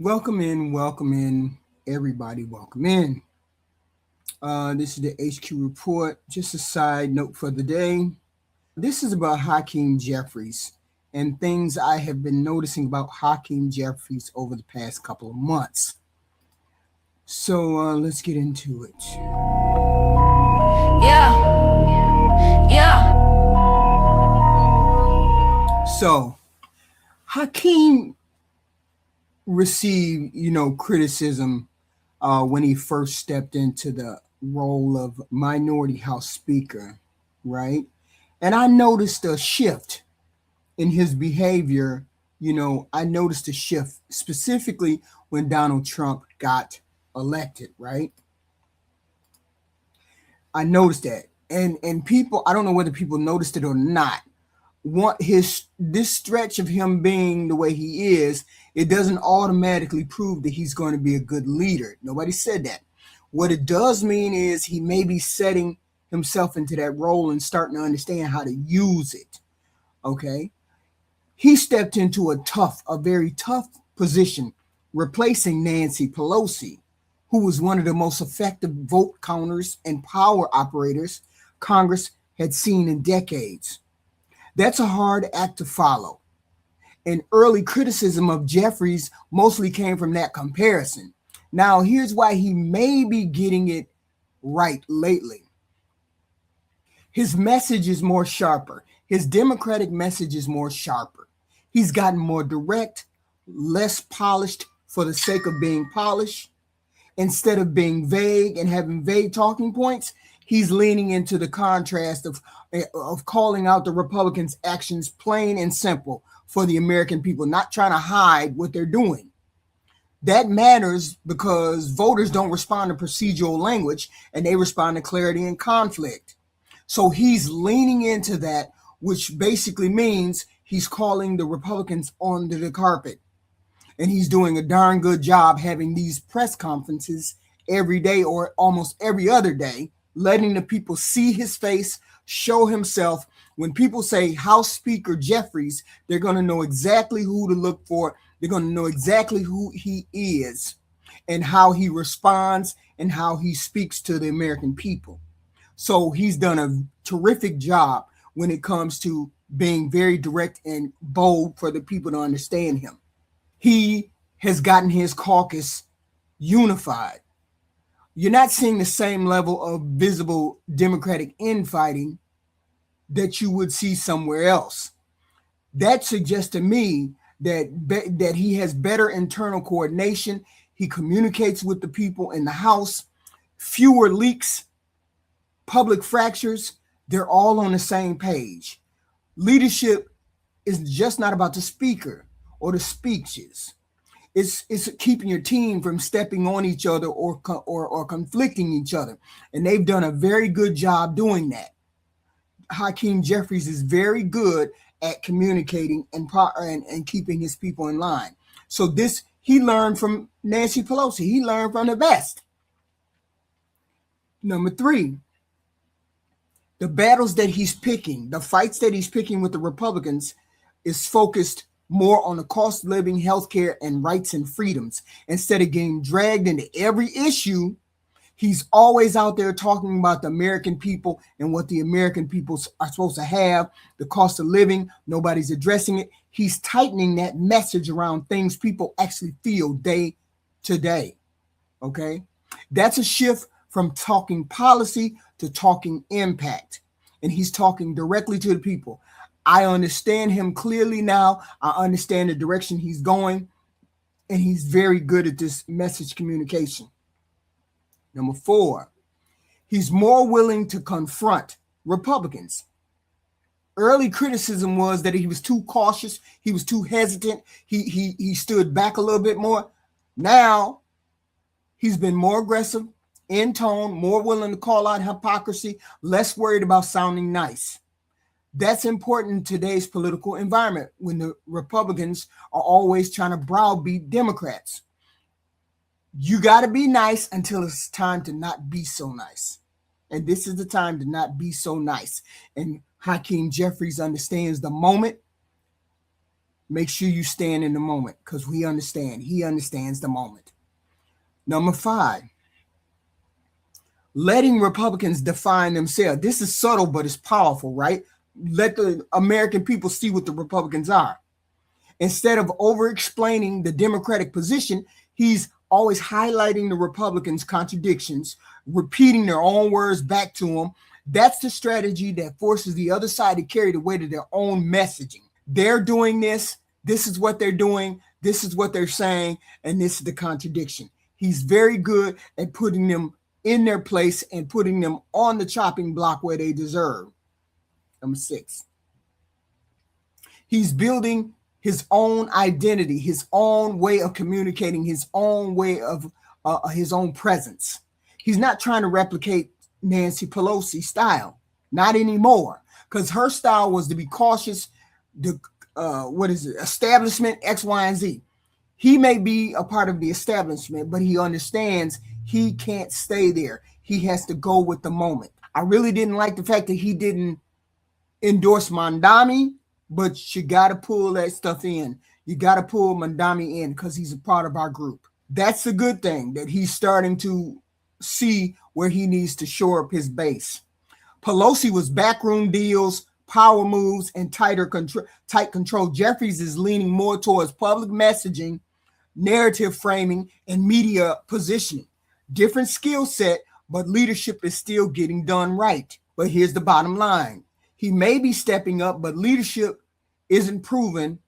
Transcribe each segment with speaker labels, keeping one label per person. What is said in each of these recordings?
Speaker 1: Welcome in, everybody. Welcome in. This is the HQ report. Just a side note for the day. This is about Hakeem Jeffries and things I have been noticing about Hakeem Jeffries over the past couple of months. So let's get into it.
Speaker 2: Yeah, yeah.
Speaker 1: So Hakeem received, criticism when he first stepped into the role of minority house speaker, right? And I noticed a shift in his behavior. I noticed a shift specifically when Donald Trump got elected, right? I noticed that. And people, I don't know whether people noticed it or not. Want his this stretch of him being the way he is, it doesn't automatically prove that he's going to be a good leader. Nobody said that. What it does mean is he may be setting himself into that role and starting to understand how to use it. Okay. He stepped into a very tough position, replacing Nancy Pelosi, who was one of the most effective vote counters and power operators Congress had seen in decades. That's a hard act to follow. And early criticism of Jeffries mostly came from that comparison. Now, here's why he may be getting it right lately. His message is more sharper. His Democratic message is more sharper. He's gotten more direct, less polished for the sake of being polished. Instead of being vague and having vague talking points, he's leaning into the contrast of calling out the Republicans' actions plain and simple for the American people, not trying to hide what they're doing. That matters because voters don't respond to procedural language and they respond to clarity and conflict. So he's leaning into that, which basically means he's calling the Republicans onto the carpet. And he's doing a darn good job having these press conferences every day or almost every other day, letting the people see his face, show himself. When people say House Speaker Jeffries, they're going to know exactly who to look for. They're going to know exactly who he is and how he responds and how he speaks to the American people. So he's done a terrific job when it comes to being very direct and bold for the people to understand him. He has gotten his caucus unified. You're not seeing the same level of visible Democratic infighting that you would see somewhere else. That suggests to me that he has better internal coordination. He communicates with the people in the House, fewer leaks, public fractures. They're all on the same page. Leadership is just not about the speaker or the speeches. It's keeping your team from stepping on each other or conflicting each other. And they've done a very good job doing that. Hakeem Jeffries is very good at communicating and keeping his people in line. So this, he learned from Nancy Pelosi. He learned from the best. Number 3, the battles that he's picking, the fights that he's picking with the Republicans is focused more on the cost of living, healthcare, and rights and freedoms. Instead of getting dragged into every issue, he's always out there talking about the American people and what the American people are supposed to have, the cost of living. Nobody's addressing it. He's tightening that message around things people actually feel day to day. Okay? That's a shift from talking policy to talking impact. And he's talking directly to the people. I understand him clearly now. I understand the direction he's going. And he's very good at this message communication. Number 4, he's more willing to confront Republicans. Early criticism was that he was too cautious. He was too hesitant. He stood back a little bit more. Now, he's been more aggressive in tone, more willing to call out hypocrisy, less worried about sounding nice. That's important in today's political environment when the Republicans are always trying to browbeat Democrats. You got to be nice until it's time to not be so nice. And this is the time to not be so nice. And Hakeem Jeffries understands the moment. Make sure you stand in the moment because we understand. He understands the moment. Number 5, letting Republicans define themselves. This is subtle, but it's powerful, right? Let the American people see what the Republicans are. Instead of over-explaining the Democratic position, he's always highlighting the Republicans' contradictions, repeating their own words back to them. That's the strategy that forces the other side to carry the weight of their own messaging. They're doing this. This is what they're doing. This is what they're saying. And this is the contradiction. He's very good at putting them in their place and putting them on the chopping block where they deserve. Number 6, he's building his own identity, his own way of communicating, his own way of his own presence. He's not trying to replicate Nancy Pelosi's style, not anymore, because her style was to be cautious, the establishment, X, Y, and Z. He may be a part of the establishment, but he understands he can't stay there. He has to go with the moment. I really didn't like the fact that he didn't endorse Mandami, but you got to pull that stuff in. You got to pull Mandami in because he's a part of our group. That's a good thing that he's starting to see where he needs to shore up his base. Pelosi was backroom deals, power moves, and tight control. Jeffries is leaning more towards public messaging, narrative framing, and media positioning. Different skill set, but leadership is still getting done right. But here's the bottom line. He may be stepping up, but leadership isn't proven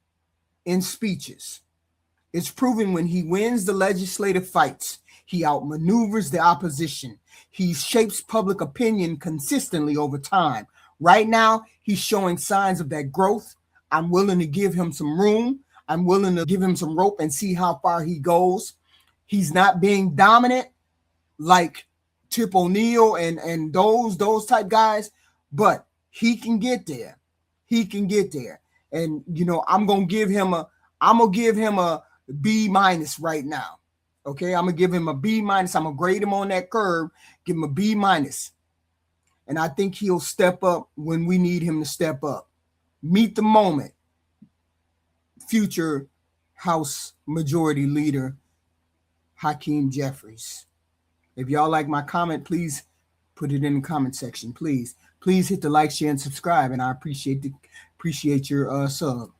Speaker 1: in speeches. It's proven when he wins the legislative fights. He outmaneuvers the opposition. He shapes public opinion consistently over time. Right now, he's showing signs of that growth. I'm willing to give him some room. I'm willing to give him some rope and see how far he goes. He's not being dominant like Tip O'Neill and those type guys, but he can get there. He can get there. And I'm gonna give him a B- right now. Okay, I'm gonna give him a B-. I'm gonna grade him on that curve, give him a B-. And I think he'll step up when we need him to step up. Meet the moment. Future House Majority Leader Hakeem Jeffries. If y'all like my comment, please put it in the comment section. Please hit the like, share, and subscribe. And I appreciate your sub.